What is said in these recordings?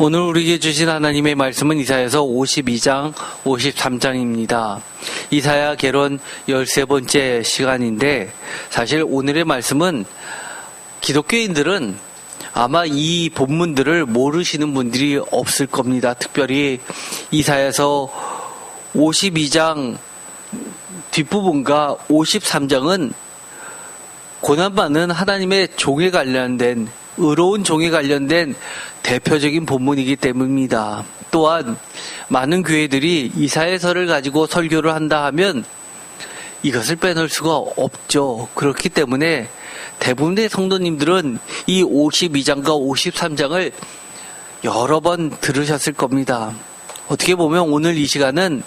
오늘 우리에게 주신 하나님의 말씀은 이사야서 52장 53장입니다. 이사야 개론 13번째 시간인데 사실 오늘의 말씀은 기독교인들은 아마 이 본문들을 모르시는 분들이 없을 겁니다. 특별히 이사야서 52장 뒷부분과 53장은 고난받는 하나님의 종에 관련된 의로운 종에 관련된 대표적인 본문이기 때문입니다. 또한 많은 교회들이 이사야서를 가지고 설교를 한다 하면 이것을 빼놓을 수가 없죠. 그렇기 때문에 대부분의 성도님들은 이 52장과 53장을 여러 번 들으셨을 겁니다. 어떻게 보면 오늘 이 시간은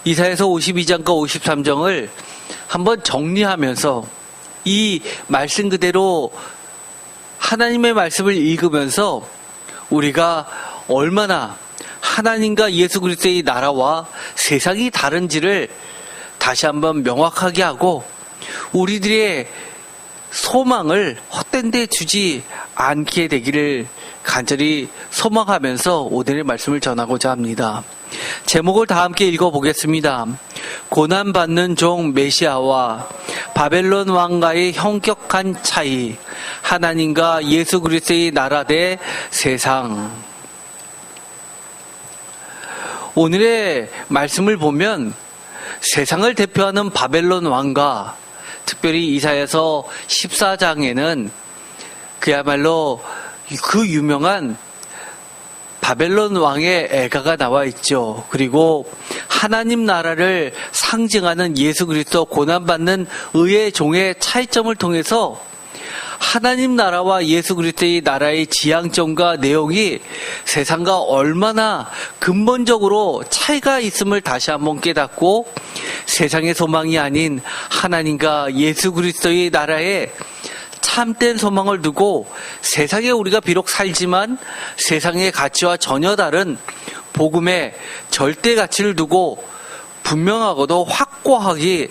이사야서 52장과 53장을 한번 정리하면서 이 말씀 그대로 하나님의 말씀을 읽으면서 우리가 얼마나 하나님과 예수 그리스도의 나라와 세상이 다른지를 다시 한번 명확하게 하고 우리들의 소망을 헛된 데 주지 않게 되기를 간절히 소망하면서 오늘의 말씀을 전하고자 합니다. 제목을 다 함께 읽어보겠습니다. 고난받는 종 메시아와 바벨론 왕과의 현격한 차이, 하나님과 예수 그리스도의 나라 대 세상. 오늘의 말씀을 보면 세상을 대표하는 바벨론 왕과 특별히 이사야서 14장에는 그야말로 그 유명한 바벨론 왕의 애가가 나와 있죠. 그리고 하나님 나라를 상징하는 예수 그리스도 고난받는 의의 종의 차이점을 통해서 하나님 나라와 예수 그리스도의 나라의 지향점과 내용이 세상과 얼마나 근본적으로 차이가 있음을 다시 한번 깨닫고 세상의 소망이 아닌 하나님과 예수 그리스도의 나라에 참된 소망을 두고 세상에 우리가 비록 살지만 세상의 가치와 전혀 다른 복음의 절대 가치를 두고 분명하고도 확고하게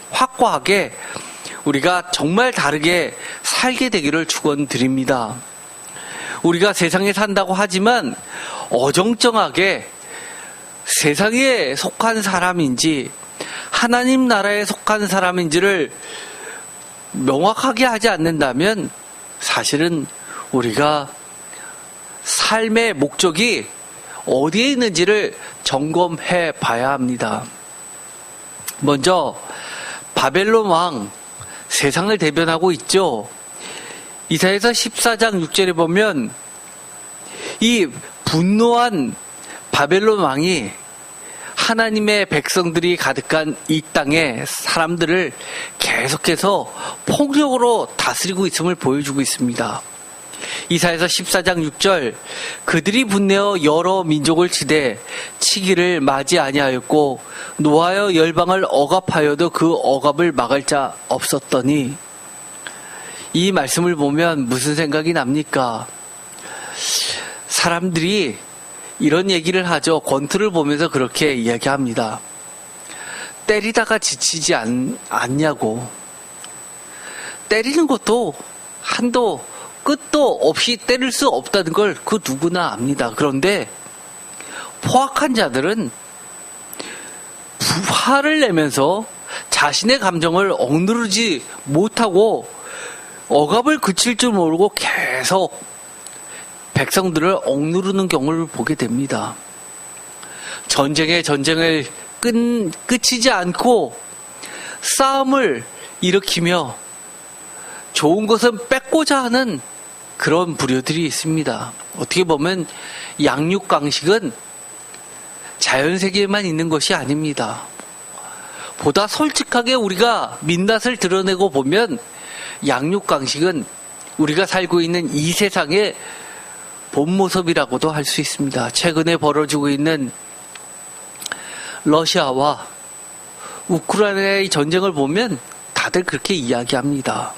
우리가 정말 다르게 살게 되기를 축원드립니다. 우리가 세상에 산다고 하지만 어정쩡하게 세상에 속한 사람인지 하나님 나라에 속한 사람인지를 명확하게 하지 않는다면 사실은 우리가 삶의 목적이 어디에 있는지를 점검해 봐야 합니다. 먼저 바벨론 왕, 세상을 대변하고 있죠. 이사야서 14장 6절에 보면 이 분노한 바벨론 왕이 하나님의 백성들이 가득한 이 땅에 사람들을 계속해서 폭력으로 다스리고 있음을 보여주고 있습니다. 이사야서 14장 6절, 그들이 분내어 여러 민족을 치되 치기를 맞이 아니하였고 노하여 열방을 억압하여도 그 억압을 막을 자 없었더니. 이 말씀을 보면 무슨 생각이 납니까? 사람들이 이런 얘기를 하죠. 권투를 보면서 그렇게 이야기합니다. 때리다가 지치지 않냐고. 때리는 것도 한도 끝도 없이 때릴 수 없다는 걸 그 누구나 압니다. 그런데 포악한 자들은 화를 내면서 자신의 감정을 억누르지 못하고 억압을 그칠 줄 모르고 계속 백성들을 억누르는 경우를 보게 됩니다. 전쟁을 끝이지 않고 싸움을 일으키며 좋은 것은 뺏고자 하는 그런 부류들이 있습니다. 어떻게 보면 양육강식은 자연세계에만 있는 것이 아닙니다. 보다 솔직하게 우리가 민낯을 드러내고 보면 양육강식은 우리가 살고 있는 이 세상의 본 모습이라고도 할 수 있습니다. 최근에 벌어지고 있는 러시아와 우크라이나의 전쟁을 보면 다들 그렇게 이야기합니다.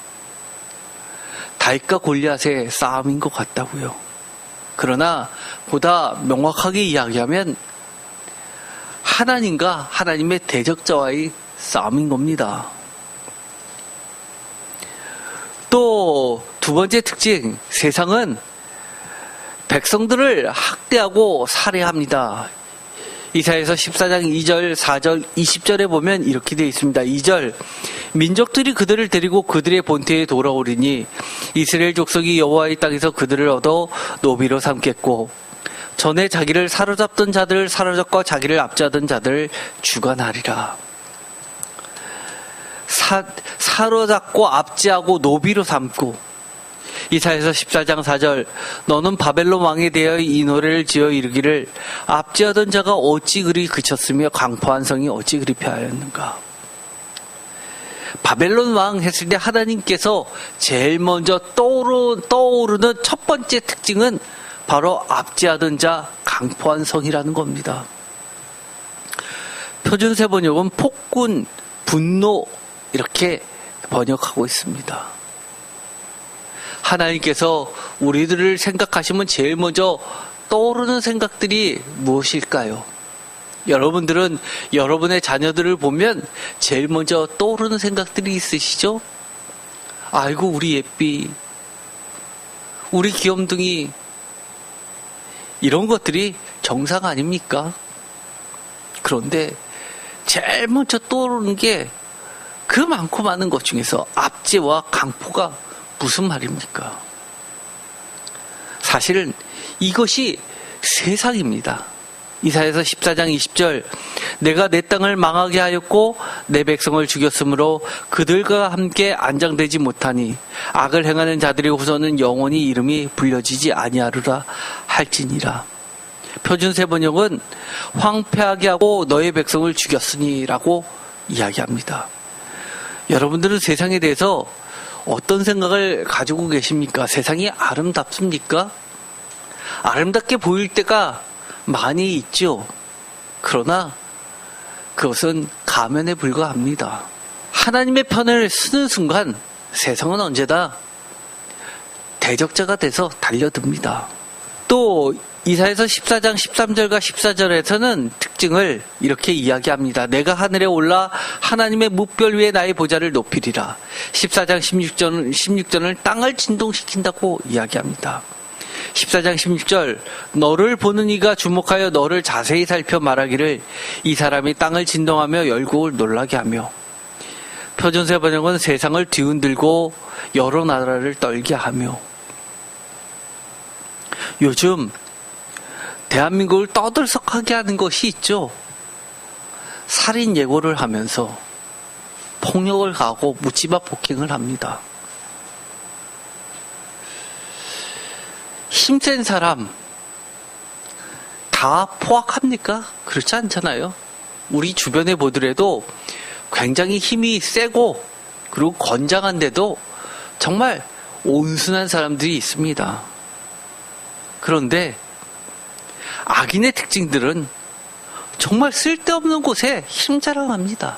다윗과 골리앗의 싸움인 것 같다고요. 그러나 보다 명확하게 이야기하면 하나님과 하나님의 대적자와의 싸움인 겁니다. 또 두 번째 특징, 세상은 백성들을 학대하고 살해합니다. 이사야서 14장 2절, 4절, 20절에 보면 이렇게 되어 있습니다. 2절, 민족들이 그들을 데리고 그들의 본토에 돌아오리니 이스라엘 족속이 여호와의 땅에서 그들을 얻어 노비로 삼겠고 전에 자기를 사로잡던 자들을 사로잡고 자기를 압제하던 자들을 주관하리라. 사로잡고 압제하고 노비로 삼고. 이사야서 14장 4절, 너는 바벨론 왕에 대하여 이 노래를 지어 이르기를 압제하던 자가 어찌 그리 그쳤으며 강포한 성이 어찌 그리 패하였는가. 바벨론 왕 했을 때 하나님께서 제일 먼저 떠오르는 첫 번째 특징은 바로 압제하던 자, 강포한 성이라는 겁니다. 표준세 번역은 폭군, 분노 이렇게 번역하고 있습니다. 하나님께서 우리들을 생각하시면 제일 먼저 떠오르는 생각들이 무엇일까요? 여러분들은 여러분의 자녀들을 보면 제일 먼저 떠오르는 생각들이 있으시죠? 아이고 우리 예삐, 우리 귀염둥이, 이런 것들이 정상 아닙니까? 그런데 제일 먼저 떠오르는 게 그 많고 많은 것 중에서 압제와 강포가 무슨 말입니까? 사실은 이것이 세상입니다. 이사야서 14장 20절, 내가 내 땅을 망하게 하였고 내 백성을 죽였으므로 그들과 함께 안장되지 못하니 악을 행하는 자들의 후손은 영원히 이름이 불려지지 아니하리라 할지니라. 표준세 번역은 황폐하게 하고 너의 백성을 죽였으니 라고 이야기합니다. 여러분들은 세상에 대해서 어떤 생각을 가지고 계십니까? 세상이 아름답습니까? 아름답게 보일 때가 많이 있죠. 그러나 그것은 가면에 불과합니다. 하나님의 편을 쓰는 순간 세상은 언제나 대적자가 돼서 달려듭니다. 또 이사야서 14장 13절과 14절에서는 특징을 이렇게 이야기합니다. 내가 하늘에 올라 하나님의 뭇별 위에 나의 보좌를 높이리라. 14장 16절은 땅을 진동시킨다고 이야기합니다. 14장 16절, 너를 보는 이가 주목하여 너를 자세히 살펴 말하기를 이 사람이 땅을 진동하며 열국을 놀라게 하며. 표준세 번역은 세상을 뒤흔들고 여러 나라를 떨게 하며. 요즘 대한민국을 떠들썩하게 하는 것이 있죠. 살인 예고를 하면서 폭력을 가하고 묻지마 폭행을 합니다. 힘센 사람 다 포악합니까? 그렇지 않잖아요. 우리 주변에 보더라도 굉장히 힘이 세고 그리고 건장한데도 정말 온순한 사람들이 있습니다. 그런데 악인의 특징들은 정말 쓸데없는 곳에 힘자랑합니다.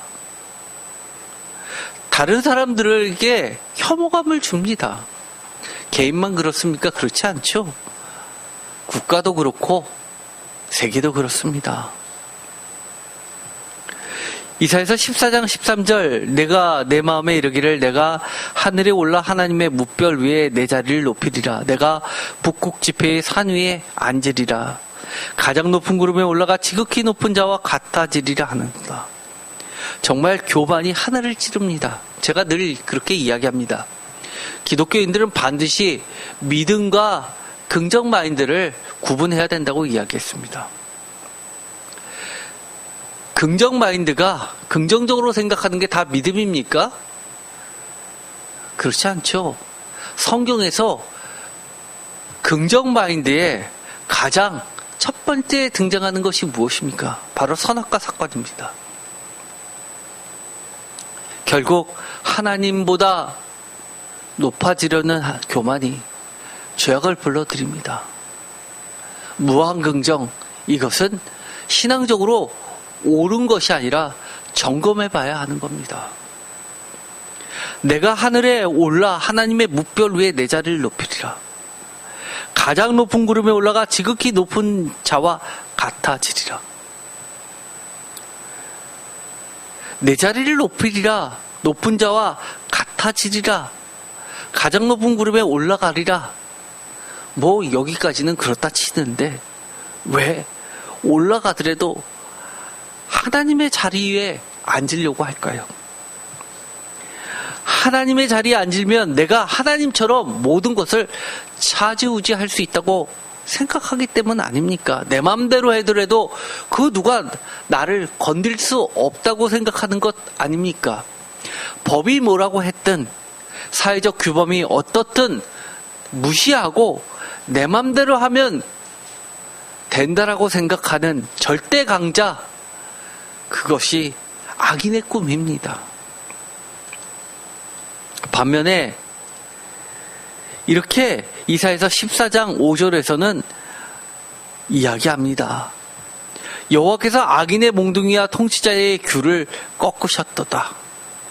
다른 사람들에게 혐오감을 줍니다. 개인만 그렇습니까? 그렇지 않죠. 국가도 그렇고 세계도 그렇습니다. 이사야서 14장 13절, 내가 내 마음에 이르기를 내가 하늘에 올라 하나님의 뭇별 위에 내 자리를 높이리라. 내가 북극 지폐의 산 위에 앉으리라. 가장 높은 구름에 올라가 지극히 높은 자와 같아지리라 하는다. 정말 교만이 하늘을 찌릅니다. 제가 늘 그렇게 이야기합니다. 기독교인들은 반드시 믿음과 긍정 마인드를 구분해야 된다고 이야기했습니다. 긍정 마인드가 긍정적으로 생각하는 게 다 믿음입니까? 그렇지 않죠. 성경에서 긍정 마인드에 가장 첫 번째 등장하는 것이 무엇입니까? 바로 선악과 사건입니다. 결국 하나님보다 높아지려는 교만이 죄악을 불러들입니다. 무한 긍정, 이것은 신앙적으로 옳은 것이 아니라 점검해 봐야 하는 겁니다. 내가 하늘에 올라 하나님의 뭇별 위에 내 자리를 높이리라. 가장 높은 구름에 올라가 지극히 높은 자와 같아지리라. 내 자리를 높이리라. 높은 자와 같아지리라. 가장 높은 구름에 올라가리라. 뭐 여기까지는 그렇다 치는데 왜 올라가더라도 하나님의 자리에 앉으려고 할까요? 하나님의 자리에 앉으면 내가 하나님처럼 모든 것을 차지우지할 수 있다고 생각하기 때문 아닙니까? 내 마음대로 해더라도 그 누가 나를 건들 수 없다고 생각하는 것 아닙니까? 법이 뭐라고 했든 사회적 규범이 어떻든 무시하고 내 마음대로 하면 된다라고 생각하는 절대 강자, 그것이 악인의 꿈입니다. 반면에 이렇게 이사야서 14장 5절에서는 이야기합니다. 여호와께서 악인의 몽둥이와 통치자의 귤을 꺾으셨도다.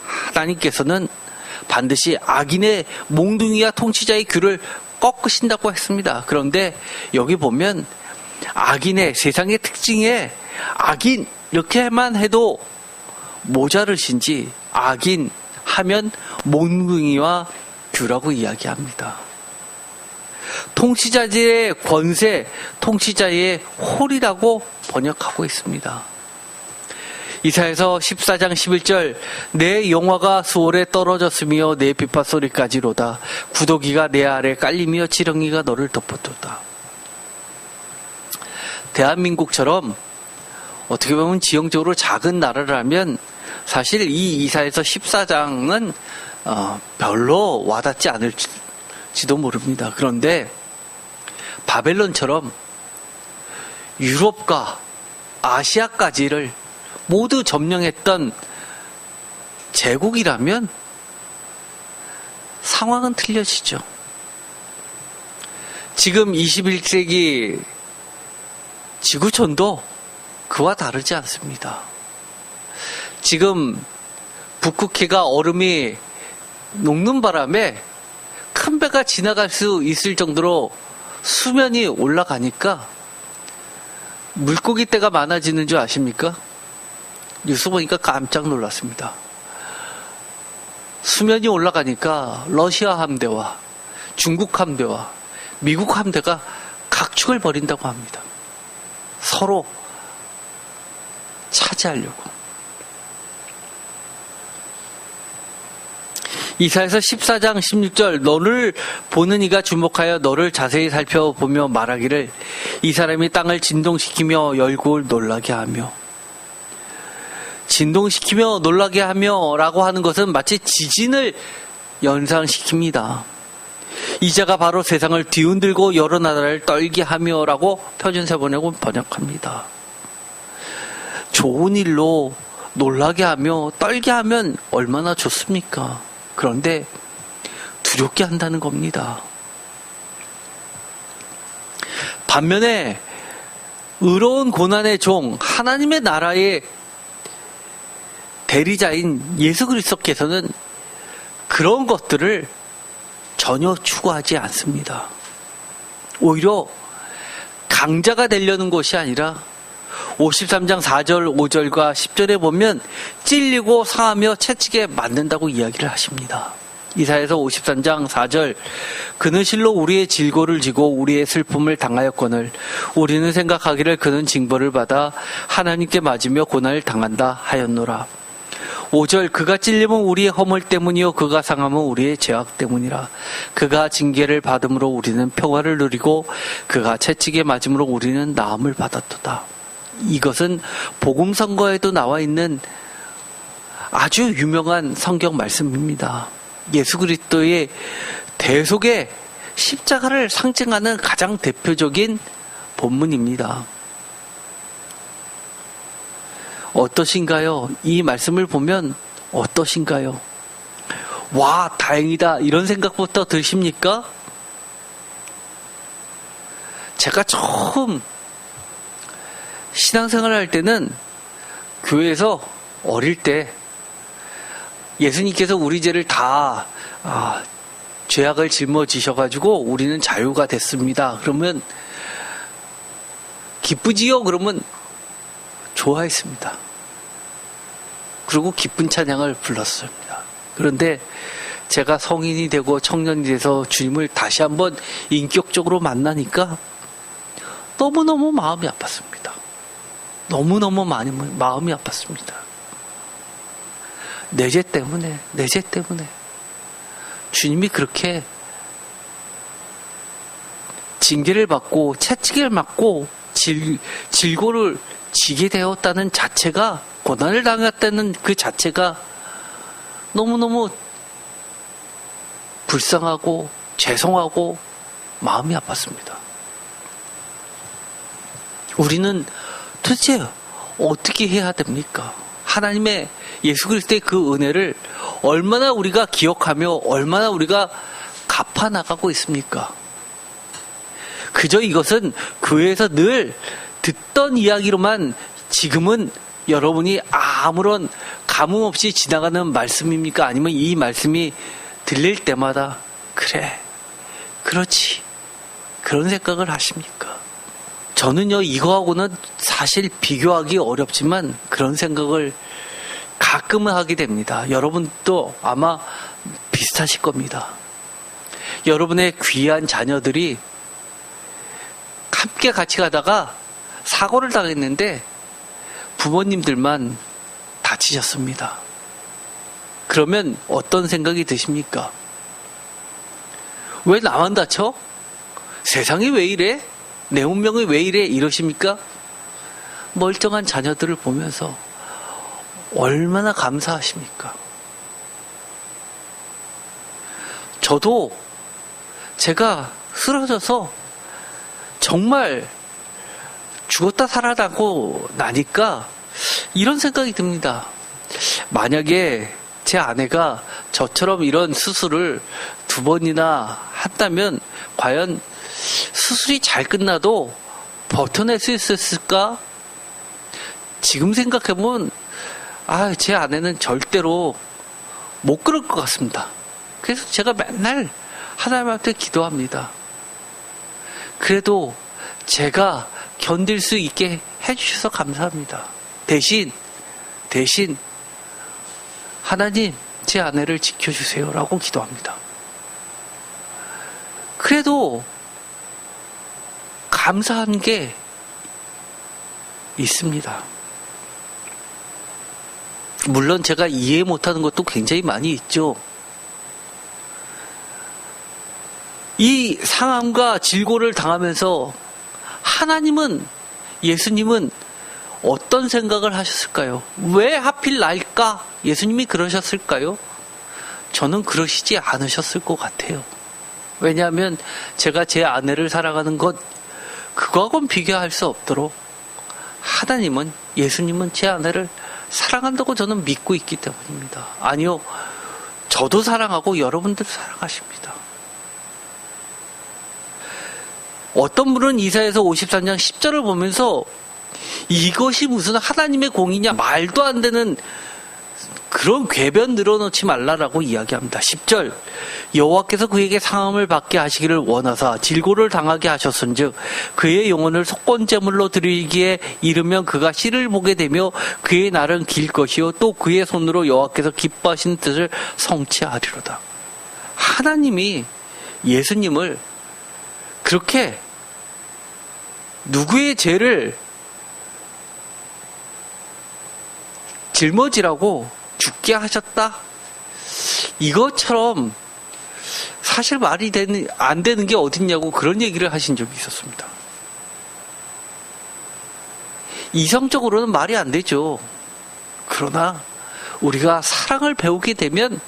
하나님께서는 반드시 악인의 몽둥이와 통치자의 귤을 꺾으신다고 했습니다. 그런데 여기 보면 악인의 세상의 특징에 악인 이렇게만 해도 모자르신지 악인 하면 몽둥이와 귤라고 이야기합니다. 통치자의 권세, 통치자의 홀이라고 번역하고 있습니다. 이사야서 14장 11절 내 영화가 수월에 떨어졌으며 내 비파소리까지로다. 구더기가 내 아래 깔리며 지렁이가 너를 덮어도다. 대한민국처럼 어떻게 보면 지형적으로 작은 나라라면 사실 이 이사야서 14장은 별로 와닿지 않을지도 모릅니다. 그런데 바벨론처럼 유럽과 아시아까지를 모두 점령했던 제국이라면 상황은 틀려지죠. 지금 21세기 지구촌도 그와 다르지 않습니다. 지금 북극해가 얼음이 녹는 바람에 큰 배가 지나갈 수 있을 정도로 수면이 올라가니까 물고기 떼가 많아지는 줄 아십니까? 뉴스 보니까 깜짝 놀랐습니다. 수면이 올라가니까 러시아 함대와 중국 함대와 미국 함대가 각축을 벌인다고 합니다. 서로 차지하려고. 이사야서 14장 16절 너를 보는 이가 주목하여 너를 자세히 살펴보며 말하기를 이 사람이 땅을 진동시키며 열국을 놀라게 하며. 진동시키며 놀라게 하며 라고 하는 것은 마치 지진을 연상시킵니다. 이 자가 바로 세상을 뒤흔들고 여러 나라를 떨게 하며 라고 표준세 번역합니다. 좋은 일로 놀라게 하며 떨게 하면 얼마나 좋습니까? 그런데 두렵게 한다는 겁니다. 반면에 의로운 고난의 종 하나님의 나라의 대리자인 예수 그리스도께서는 그런 것들을 전혀 추구하지 않습니다. 오히려 강자가 되려는 것이 아니라 53장 4절 5절과 10절에 보면 찔리고 상하며 채찍에 맞는다고 이야기를 하십니다. 이사야서 53장 4절 그는 실로 우리의 질고를 지고 우리의 슬픔을 당하였거늘 우리는 생각하기를 그는 징벌을 받아 하나님께 맞으며 고난을 당한다 하였노라. 5절 그가 찔림은 우리의 허물 때문이요 그가 상함은 우리의 죄악 때문이라. 그가 징계를 받음으로 우리는 평화를 누리고 그가 채찍에 맞음으로 우리는 나음을 받았도다. 이것은 복음성가에도 나와 있는 아주 유명한 성경 말씀입니다. 예수 그리스도의 대속의 십자가를 상징하는 가장 대표적인 본문입니다. 어떠신가요? 이 말씀을 보면 어떠신가요? 와, 다행이다. 이런 생각부터 드십니까? 제가 처음 신앙생활을 할 때는 교회에서 어릴 때 예수님께서 우리 죄를 다 죄악을 짊어지셔가지고 우리는 자유가 됐습니다. 그러면 기쁘지요? 그러면 좋아했습니다. 그리고 기쁜 찬양을 불렀습니다. 그런데 제가 성인이 되고 청년이 돼서 주님을 다시 한번 인격적으로 만나니까 너무너무 마음이 아팠습니다. 너무너무 많이 마음이 아팠습니다. 내 죄 때문에 주님이 그렇게 징계를 받고 채찍을 맞고 질고를 지게 되었다는 자체가, 고난을 당했다는 그 자체가 너무너무 불쌍하고 죄송하고 마음이 아팠습니다. 우리는 도대체 어떻게 해야 됩니까? 하나님의 예수 그리스도의 그 은혜를 얼마나 우리가 기억하며 얼마나 우리가 갚아나가고 있습니까? 그저 이것은 교회에서 늘 듣던 이야기로만 지금은 여러분이 아무런 감흥 없이 지나가는 말씀입니까? 아니면 이 말씀이 들릴 때마다 그래, 그렇지, 그런 생각을 하십니까? 저는요, 이거하고는 사실 비교하기 어렵지만 그런 생각을 가끔은 하게 됩니다. 여러분도 아마 비슷하실 겁니다. 여러분의 귀한 자녀들이 함께 같이 가다가 사고를 당했는데 부모님들만 다치셨습니다. 그러면 어떤 생각이 드십니까? 왜 나만 다쳐? 세상이 왜 이래? 내 운명이 왜 이래? 이러십니까? 멀쩡한 자녀들을 보면서 얼마나 감사하십니까? 저도 제가 쓰러져서 정말 죽었다 살아나고 나니까 이런 생각이 듭니다. 만약에 제 아내가 저처럼 이런 수술을 2번이나 했다면 과연 수술이 잘 끝나도 버텨낼 수 있었을까? 지금 생각해보면 제 아내는 절대로 못 그럴 것 같습니다. 그래서 제가 맨날 하나님한테 기도합니다. 그래도 제가 견딜 수 있게 해주셔서 감사합니다. 대신 하나님, 제 아내를 지켜주세요 라고 기도합니다. 그래도 감사한 게 있습니다. 물론 제가 이해 못하는 것도 굉장히 많이 있죠. 이 상함과 질고를 당하면서 하나님은, 예수님은 어떤 생각을 하셨을까요? 왜 하필 날까? 예수님이 그러셨을까요? 저는 그러시지 않으셨을 것 같아요. 왜냐하면 제가 제 아내를 사랑하는 것, 그거하고는 비교할 수 없도록 하나님은, 예수님은 제 아내를 사랑한다고 저는 믿고 있기 때문입니다. 아니요, 저도 사랑하고 여러분들도 사랑하십니다. 어떤 분은 이사야서 53장 10절을 보면서 이것이 무슨 하나님의 공이냐, 말도 안 되는 그런 궤변 늘어놓지 말라라고 이야기합니다. 10절, 여호와께서 그에게 상함을 받게 하시기를 원하사 질고를 당하게 하셨은즉 그의 영혼을 속건제물로 드리기에 이르면 그가 씨를 보게 되며 그의 날은 길 것이요 또 그의 손으로 여호와께서 기뻐하시는 뜻을 성취하리로다. 하나님이 예수님을 그렇게 누구의 죄를 짊어지라고 죽게 하셨다? 이것처럼 사실 말이 안 되는 게 어딨냐고 그런 얘기를 하신 적이 있었습니다. 이성적으로는 말이 안 되죠. 그러나 우리가 사랑을 배우게 되면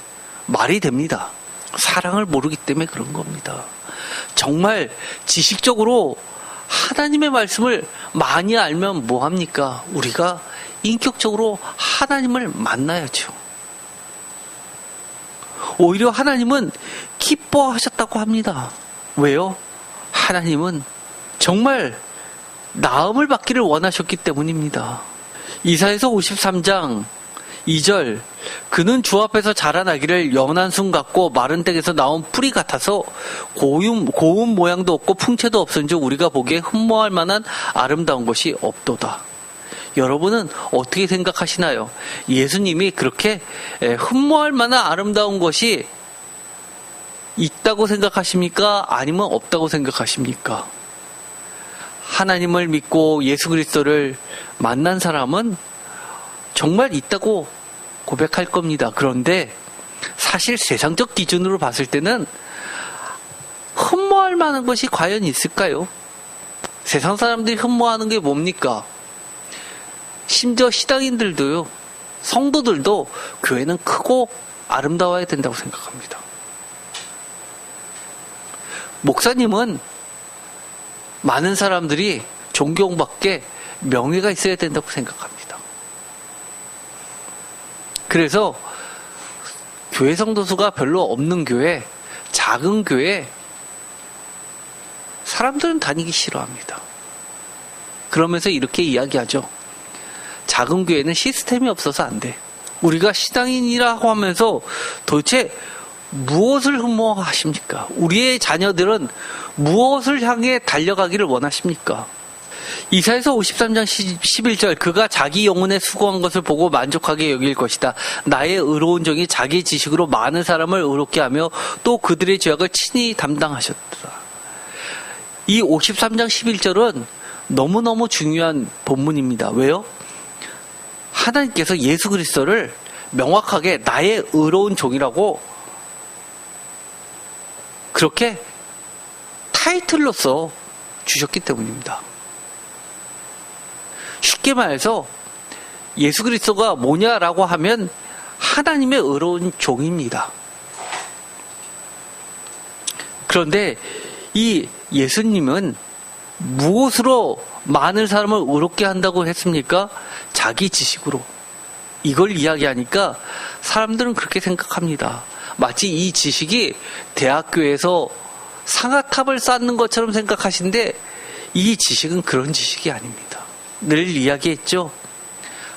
말이 됩니다. 사랑을 모르기 때문에 그런 겁니다. 정말 지식적으로 하나님의 말씀을 많이 알면 뭐합니까? 우리가 인격적으로 하나님을 만나야죠. 오히려 하나님은 기뻐하셨다고 합니다. 왜요? 하나님은 정말 나음을 받기를 원하셨기 때문입니다. 이사야서 53장 2절, 그는 주 앞에서 자라나기를 연한 순 같고 마른 땅에서 나온 뿌리 같아서 고운 모양도 없고 풍채도 없은즉 우리가 보기에 흠모할 만한 아름다운 것이 없도다. 여러분은 어떻게 생각하시나요? 예수님이 그렇게 흠모할 만한 아름다운 것이 있다고 생각하십니까? 아니면 없다고 생각하십니까? 하나님을 믿고 예수 그리스도를 만난 사람은 정말 있다고 고백할 겁니다. 그런데 사실 세상적 기준으로 봤을 때는 흠모할 만한 것이 과연 있을까요? 세상 사람들이 흠모하는 게 뭡니까? 심지어 시당인들도요, 성도들도 교회는 크고 아름다워야 된다고 생각합니다. 목사님은 많은 사람들이 존경받게 명예가 있어야 된다고 생각합니다. 그래서 교회 성도수가 별로 없는 교회, 작은 교회, 사람들은 다니기 싫어합니다. 그러면서 이렇게 이야기하죠. 작은 교회는 시스템이 없어서 안 돼. 우리가 시당인이라고 하면서 도대체 무엇을 흠모하십니까? 우리의 자녀들은 무엇을 향해 달려가기를 원하십니까? 이사야서 53장 11절 그가 자기 영혼에 수고한 것을 보고 만족하게 여길 것이다. 나의 의로운 종이 자기 지식으로 많은 사람을 의롭게 하며 또 그들의 죄악을 친히 담당하셨더라. 이 53장 11절은 너무너무 중요한 본문입니다. 왜요? 하나님께서 예수 그리스도를 명확하게 나의 의로운 종이라고 그렇게 타이틀로서 주셨기 때문입니다. 쉽게 말해서 예수 그리스도가 뭐냐라고 하면 하나님의 의로운 종입니다. 그런데 이 예수님은 무엇으로 많은 사람을 의롭게 한다고 했습니까? 자기 지식으로. 이걸 이야기하니까 사람들은 그렇게 생각합니다. 마치 이 지식이 대학교에서 상아탑을 쌓는 것처럼 생각하시는데 이 지식은 그런 지식이 아닙니다. 늘 이야기했죠.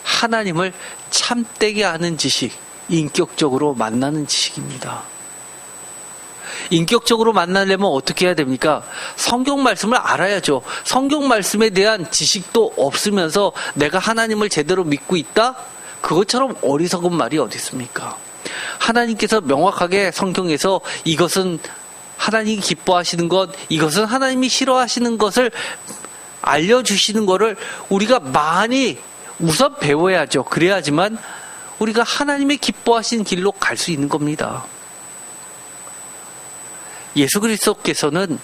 하나님을 참되게 아는 지식, 인격적으로 만나는 지식입니다. 인격적으로 만나려면 어떻게 해야 됩니까? 성경 말씀을 알아야죠. 성경 말씀에 대한 지식도 없으면서 내가 하나님을 제대로 믿고 있다? 그것처럼 어리석은 말이 어디 있습니까? 하나님께서 명확하게 성경에서 이것은 하나님이 기뻐하시는 것, 이것은 하나님이 싫어하시는 것을 알려주시는 것을 우리가 많이 우선 배워야죠. 그래야지만 우리가 하나님의 기뻐하시는 길로 갈 수 있는 겁니다. 예수 그리스도께서는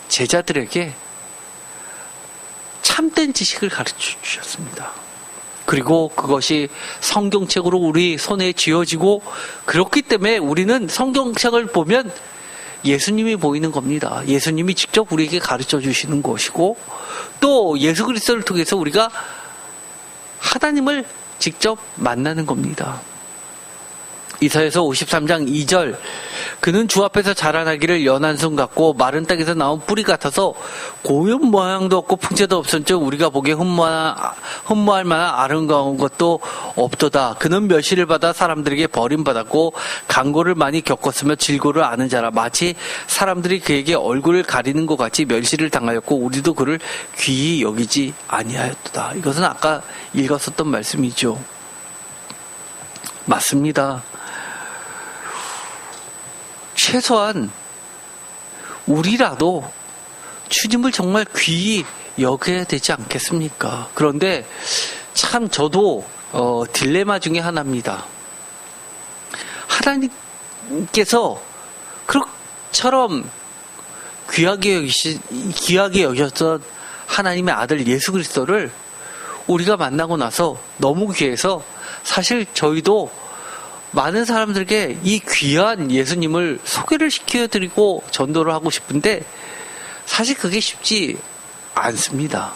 제자들에게 참된 지식을 가르쳐 주셨습니다. 그리고 그것이 성경책으로 우리 손에 쥐어지고 그렇기 때문에 우리는 성경책을 보면 예수님이 보이는 겁니다. 예수님이 직접 우리에게 가르쳐 주시는 것이고 또 예수 그리스도를 통해서 우리가 하나님을 직접 만나는 겁니다. 이사야서 53장 2절 그는 주 앞에서 자라나기를 연한 순 같고 마른 땅에서 나온 뿌리 같아서 고운 모양도 없고 풍채도 없은즉 우리가 보기에 흠모할 만한 아름다운 것도 없도다. 그는 멸시를 받아 사람들에게 버림받았고 강고를 많이 겪었으며 질고를 아는 자라. 마치 사람들이 그에게 얼굴을 가리는 것 같이 멸시를 당하였고 우리도 그를 귀히 여기지 아니하였도다. 이것은 아까 읽었었던 말씀이죠. 맞습니다. 최소한 우리라도 주님을 정말 귀히 여겨야 되지 않겠습니까? 그런데 참 저도 딜레마 중에 하나입니다. 하나님께서 그처럼 귀하게 여겼던 하나님의 아들 예수 그리스도를 우리가 만나고 나서 너무 귀해서 사실 저희도 많은 사람들에게 이 귀한 예수님을 소개를 시켜드리고 전도를 하고 싶은데 사실 그게 쉽지 않습니다.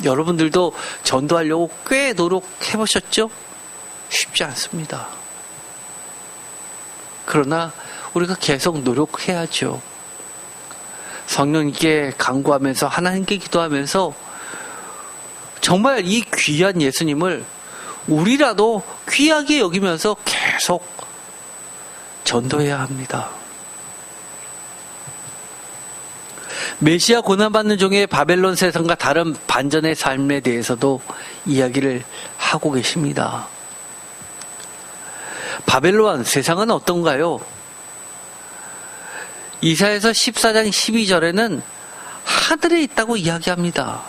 여러분들도 전도하려고 꽤 노력해보셨죠? 쉽지 않습니다. 그러나 우리가 계속 노력해야죠. 성령님께 간구하면서 하나님께 기도하면서 정말 이 귀한 예수님을 우리라도 귀하게 여기면서 계속 전도해야 합니다. 메시아 고난받는 종의 바벨론 세상과 다른 반전의 삶에 대해서도 이야기를 하고 계십니다. 바벨론 세상은 어떤가요? 이사야서 14장 12절에는 하늘에 있다고 이야기합니다.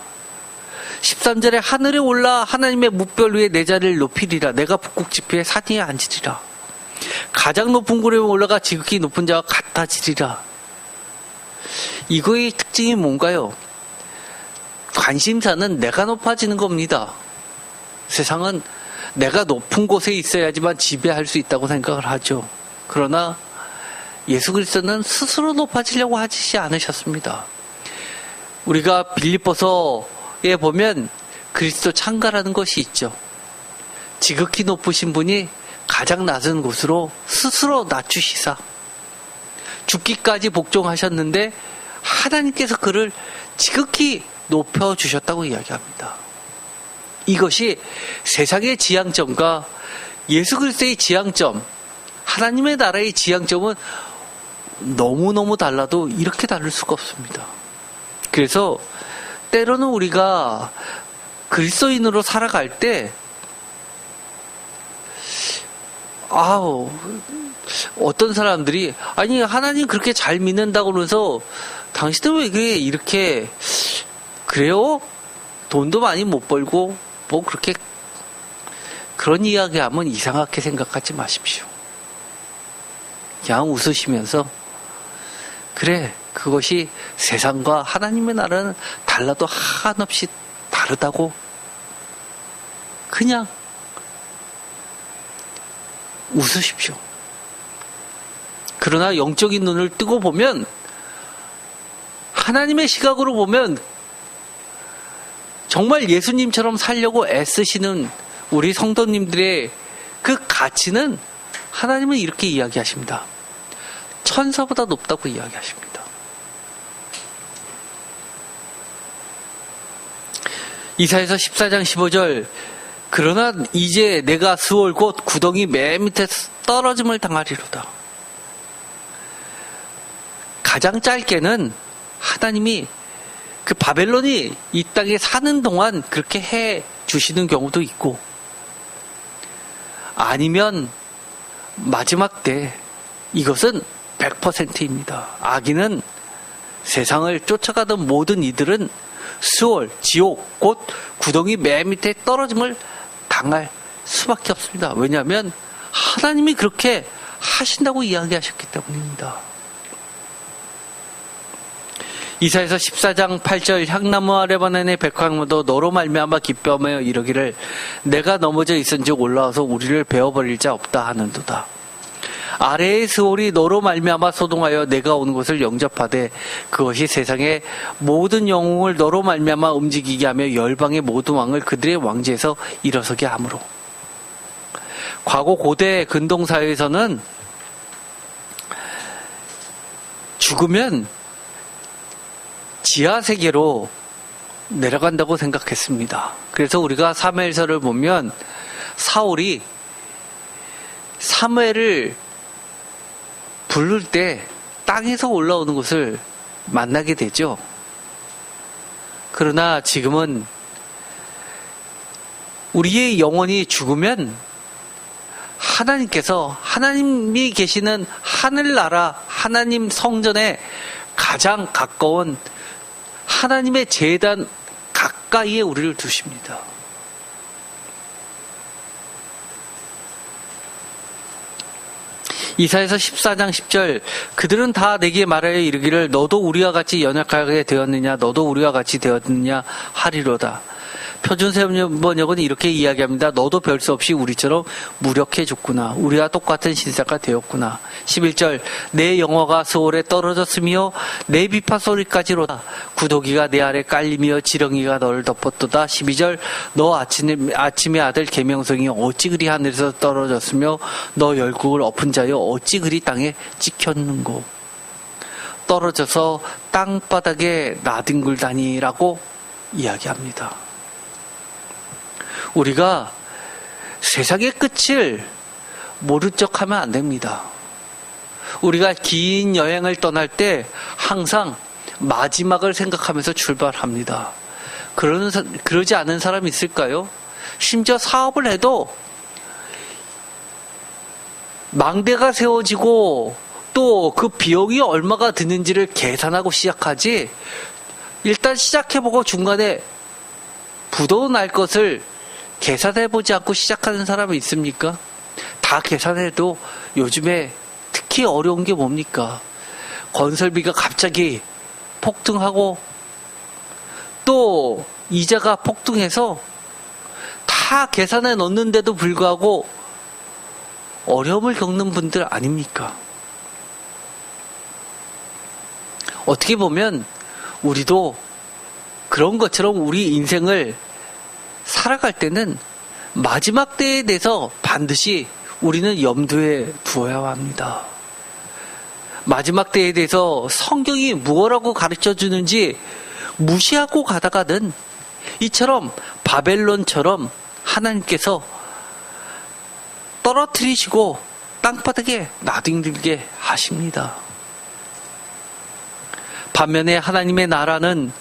13절에 하늘에 올라 하나님의 뭇별 위에 내 자리를 높이리라. 내가 북극 지표에 산 위에 앉으리라. 가장 높은 구름에 올라가 지극히 높은 자와 같아지리라. 이거의 특징이 뭔가요? 관심사는 내가 높아지는 겁니다. 세상은 내가 높은 곳에 있어야지만 지배할 수 있다고 생각을 하죠. 그러나 예수 그리스도는 스스로 높아지려고 하지 않으셨습니다. 우리가 빌립보서에 보면 그리스도 창가라는 것이 있죠. 지극히 높으신 분이 가장 낮은 곳으로 스스로 낮추시사 죽기까지 복종하셨는데 하나님께서 그를 지극히 높여주셨다고 이야기합니다. 이것이 세상의 지향점과 예수 그리스도의 지향점, 하나님의 나라의 지향점은 너무너무 달라도 이렇게 다를 수가 없습니다. 그래서 때로는 우리가 그리스도인으로 살아갈 때 어떤 사람들이 아니 하나님 그렇게 잘 믿는다고 그러면서 당신은 왜 그래 이렇게 그래요? 돈도 많이 못 벌고 뭐 그렇게 그런 이야기하면 이상하게 생각하지 마십시오. 그냥 웃으시면서 그래 그것이 세상과 하나님의 나라는 달라도 한없이 다르다고 그냥 웃으십시오. 그러나 영적인 눈을 뜨고 보면 하나님의 시각으로 보면 정말 예수님처럼 살려고 애쓰시는 우리 성도님들의 그 가치는 하나님은 이렇게 이야기하십니다. 천사보다 높다고 이야기하십니다. 이사야서 14장 15절 그러나 이제 내가 스올 곧 구덩이 맨 밑에 떨어짐을 당하리로다. 가장 짧게는 하나님이 그 바벨론이 이 땅에 사는 동안 그렇게 해 주시는 경우도 있고 아니면 마지막 때 이것은 100%입니다. 악인은 세상을 쫓아가던 모든 이들은 수월, 지옥, 곧 구덩이 맨 밑에 떨어짐을 당할 수밖에 없습니다. 왜냐하면 하나님이 그렇게 하신다고 이야기하셨기 때문입니다. 이사야서 14장 8절 향나무와 레바논의 백화나무도 너로 말미암아 기뻐하며 이르기를 내가 넘어져 있은즉 올라와서 우리를 베어버릴 자 없다 하는도다. 아래의 스올이 너로 말미암아 소동하여 내가 오는 곳을 영접하되 그것이 세상의 모든 영웅을 너로 말미암아 움직이게 하며 열방의 모든 왕을 그들의 왕제에서 일어서게 하므로. 과거 고대 근동사회에서는 죽으면 지하세계로 내려간다고 생각했습니다. 그래서 우리가 사무엘서를 보면 사울이 사무엘을 부를 때 땅에서 올라오는 것을 만나게 되죠. 그러나 지금은 우리의 영혼이 죽으면 하나님께서 하나님이 계시는 하늘나라 하나님 성전에 가장 가까운 하나님의 제단 가까이에 우리를 두십니다. 이사야서 14장 10절 그들은 다 내게 말하여 이르기를 너도 우리와 같이 연약하게 되었느냐 너도 우리와 같이 되었느냐 하리로다. 표준세번역은 이렇게 이야기합니다. 너도 별 수 없이 우리처럼 무력해졌구나. 우리와 똑같은 신사가 되었구나. 11절 내 영화가 스올에 떨어졌으며 내 비파 소리까지로다. 구더기가 내 아래 깔리며 지렁이가 너를 덮었도다. 12절 너 아침의 아들 계명성이 어찌 그리 하늘에서 떨어졌으며 너 열국을 엎은 자여 어찌 그리 땅에 찍혔는고. 떨어져서 땅바닥에 나뒹굴다니라고 이야기합니다. 우리가 세상의 끝을 모른 척하면 안 됩니다. 우리가 긴 여행을 떠날 때 항상 마지막을 생각하면서 출발합니다. 그러지 않은 사람이 있을까요? 심지어 사업을 해도 망대가 세워지고 또 그 비용이 얼마가 드는지를 계산하고 시작하지, 일단 시작해보고 중간에 부도 날 것을 계산해보지 않고 시작하는 사람이 있습니까? 다 계산해도 요즘에 특히 어려운 게 뭡니까? 건설비가 갑자기 폭등하고 또 이자가 폭등해서 다 계산해 넣는데도 불구하고 어려움을 겪는 분들 아닙니까? 어떻게 보면 우리도 그런 것처럼 우리 인생을 살아갈 때는 마지막 때에 대해서 반드시 우리는 염두에 두어야 합니다. 마지막 때에 대해서 성경이 무엇라고 가르쳐 주는지 무시하고 가다가는 이처럼 바벨론처럼 하나님께서 떨어뜨리시고 땅바닥에 나뒹굴게 하십니다. 반면에 하나님의 나라는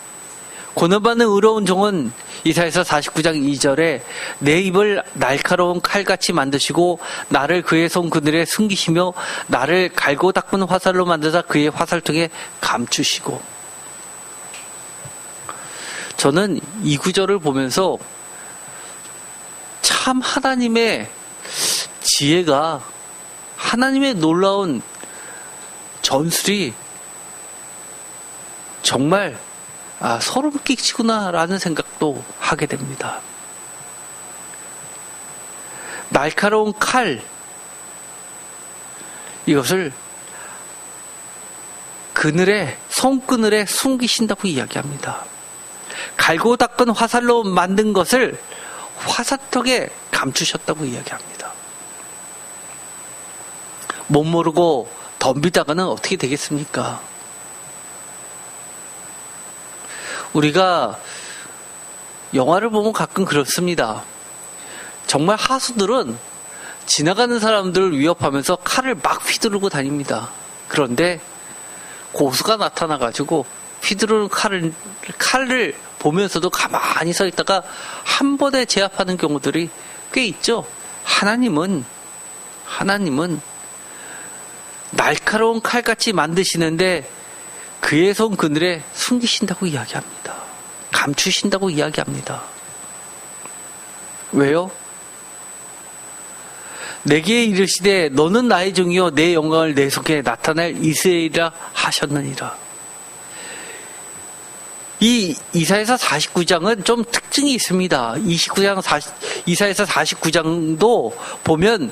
고난받는 의로운 종은 이사야서 49장 2절에 내 입을 날카로운 칼같이 만드시고 나를 그의 손 그늘에 숨기시며 나를 갈고 닦은 화살로 만드사 그의 화살통에 감추시고. 저는 이 구절을 보면서 참 하나님의 지혜가, 하나님의 놀라운 전술이 정말 소름 끼치구나라는 생각도 하게 됩니다. 날카로운 칼, 이것을 그늘에, 손그늘에 숨기신다고 이야기합니다. 갈고 닦은 화살로 만든 것을 화살턱에 감추셨다고 이야기합니다. 못 모르고 덤비다가는 어떻게 되겠습니까? 우리가 영화를 보면 가끔 그렇습니다. 정말 하수들은 지나가는 사람들을 위협하면서 칼을 막 휘두르고 다닙니다. 그런데 고수가 나타나가지고 휘두르는 칼을 보면서도 가만히 서 있다가 한 번에 제압하는 경우들이 꽤 있죠. 하나님은 날카로운 칼같이 만드시는데 그의 손 그늘에 숨기신다고 이야기합니다. 감추신다고 이야기합니다. 왜요? 내게 이르시되 너는 나의 종이요 내 영광을 내 속에 나타낼 이스라엘이라 하셨느니라. 이 이사야서 49장은 좀 특징이 있습니다. 이사야서 49장도 보면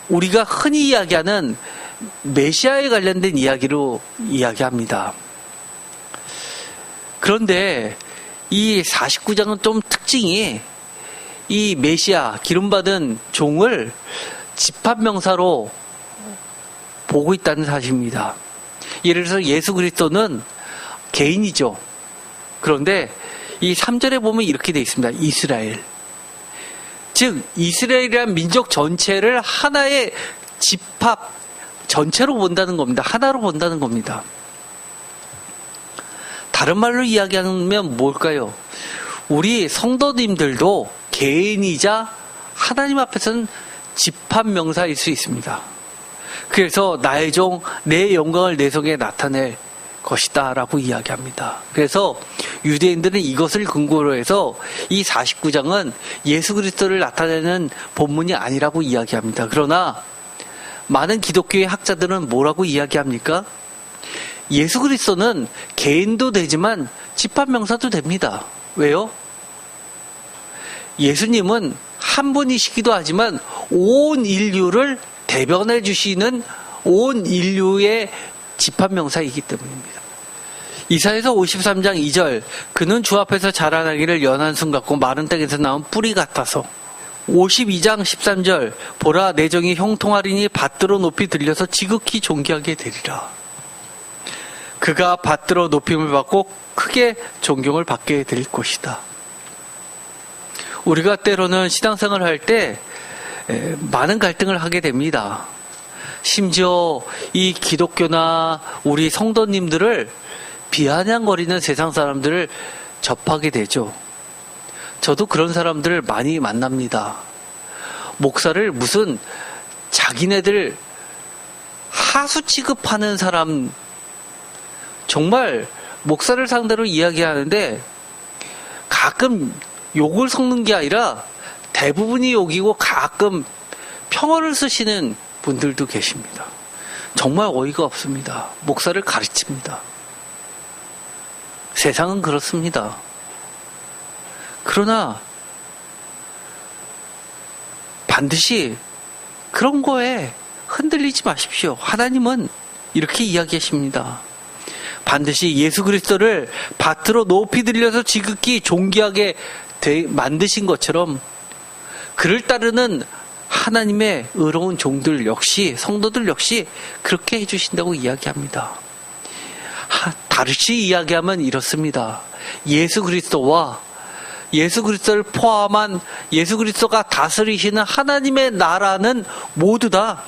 우리가 흔히 이야기하는 메시아에 관련된 이야기로 이야기합니다. 그런데 이 49장은 좀 특징이 이 메시아, 기름받은 종을 집합명사로 보고 있다는 사실입니다. 예를 들어서 예수 그리스도는 개인이죠. 그런데 이 3절에 보면 이렇게 되어 있습니다. 이스라엘. 즉 이스라엘이란 민족 전체를 하나의 집합 전체로 본다는 겁니다. 하나로 본다는 겁니다. 다른 말로 이야기하면 뭘까요? 우리 성도님들도 개인이자 하나님 앞에서는 집합명사일 수 있습니다. 그래서 나의 종, 내 영광을 내 속에 나타낼 것이다 라고 이야기합니다. 그래서 유대인들은 이것을 근거로 해서 이 49장은 예수 그리스도를 나타내는 본문이 아니라고 이야기합니다. 그러나 많은 기독교의 학자들은 뭐라고 이야기합니까? 예수 그리스도는 개인도 되지만 집합명사도 됩니다. 왜요? 예수님은 한 분이시기도 하지만 온 인류를 대변해 주시는 온 인류의 집합명사이기 때문입니다. 이사야서 53장 2절 그는 주 앞에서 자라나기를 연한 순 같고 마른 땅에서 나온 뿌리 같아서. 52장 13절 보라 내 정이 형통하리니 밭들어 높이 들려서 지극히 존귀하게 되리라. 그가 밭들어 높임을 받고 크게 존경을 받게 될 것이다. 우리가 때로는 신앙생활을 할 때 많은 갈등을 하게 됩니다. 심지어 이 기독교나 우리 성도님들을 비아냥거리는 세상 사람들을 접하게 되죠. 저도 그런 사람들을 많이 만납니다. 목사를 무슨 자기네들 사수 취급하는 사람, 정말 목사를 상대로 이야기하는데 가끔 욕을 섞는 게 아니라 대부분이 욕이고 가끔 평어를 쓰시는 분들도 계십니다. 정말 어이가 없습니다. 목사를 가르칩니다. 세상은 그렇습니다. 그러나 반드시 그런 거에 흔들리지 마십시오. 하나님은 이렇게 이야기하십니다. 반드시 예수 그리스도를 밭으로 높이 들려서 지극히 존귀하게 만드신 것처럼 그를 따르는 하나님의 의로운 종들 역시, 성도들 역시 그렇게 해주신다고 이야기합니다. 다르시 이야기하면 이렇습니다. 예수 그리스도와 예수 그리스도를 포함한 예수 그리스도가 다스리시는 하나님의 나라는 모두 다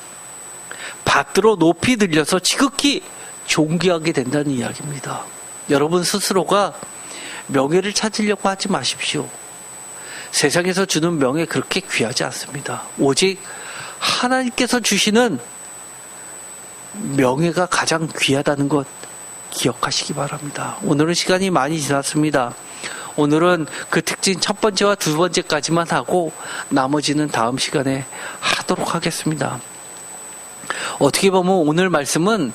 밭으로 높이 들려서 지극히 존귀하게 된다는 이야기입니다. 여러분 스스로가 명예를 찾으려고 하지 마십시오. 세상에서 주는 명예 그렇게 귀하지 않습니다. 오직 하나님께서 주시는 명예가 가장 귀하다는 것 기억하시기 바랍니다. 오늘은 시간이 많이 지났습니다. 오늘은 그 특징 첫 번째와 두 번째까지만 하고 나머지는 다음 시간에 하도록 하겠습니다. 어떻게 보면 오늘 말씀은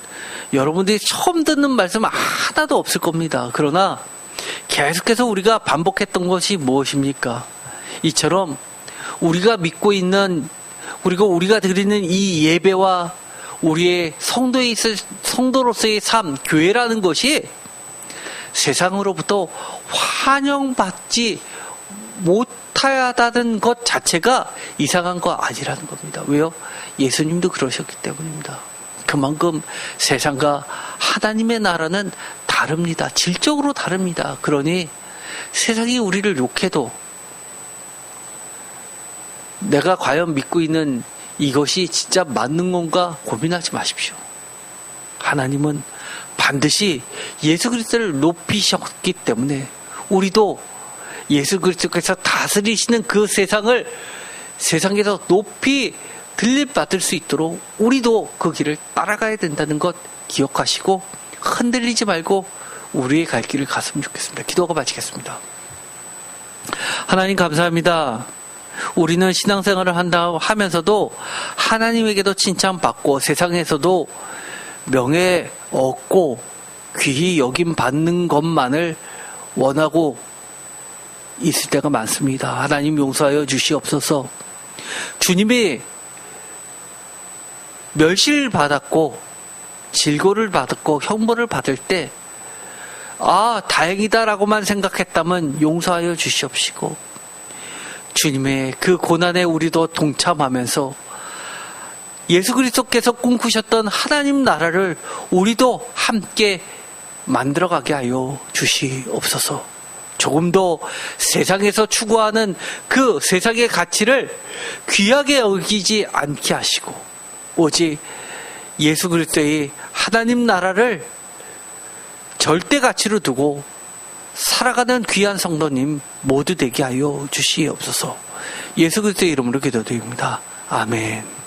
여러분들이 처음 듣는 말씀 하나도 없을 겁니다. 그러나 계속해서 우리가 반복했던 것이 무엇입니까? 이처럼 우리가 믿고 있는, 그리고 우리가 드리는 이 예배와 우리의 성도로서의 삶, 교회라는 것이 세상으로부터 환영받지 못하다는 것 자체가 이상한 거 아니라는 겁니다. 왜요? 예수님도 그러셨기 때문입니다. 그만큼 세상과 하나님의 나라는 다릅니다. 질적으로 다릅니다. 그러니 세상이 우리를 욕해도 내가 과연 믿고 있는 이것이 진짜 맞는 건가 고민하지 마십시오. 하나님은 반드시 예수 그리스도를 높이셨기 때문에 우리도 예수 그리스도께서 다스리시는 그 세상에서 높이 들림받을 수 있도록 우리도 그 길을 따라가야 된다는 것 기억하시고 흔들리지 말고 우리의 갈 길을 갔으면 좋겠습니다. 기도가 마치겠습니다. 하나님 감사합니다. 우리는 신앙생활을 하면서도 하나님에게도 칭찬받고 세상에서도 명예 얻고 귀히 여김 받는 것만을 원하고 있을 때가 많습니다. 하나님 용서하여 주시옵소서. 주님이 멸시를 받았고 질고를 받았고 형벌을 받을 때 다행이다라고만 생각했다면 용서하여 주시옵시고 주님의 그 고난에 우리도 동참하면서 예수 그리스도께서 꿈꾸셨던 하나님 나라를 우리도 함께 만들어가게 하여 주시옵소서. 조금 더 세상에서 추구하는 그 세상의 가치를 귀하게 여기지 않게 하시고 오직 예수 그리스도의 하나님 나라를 절대 가치로 두고 살아가는 귀한 성도님 모두 되게 하여 주시옵소서. 예수 그리스도의 이름으로 기도드립니다. 아멘.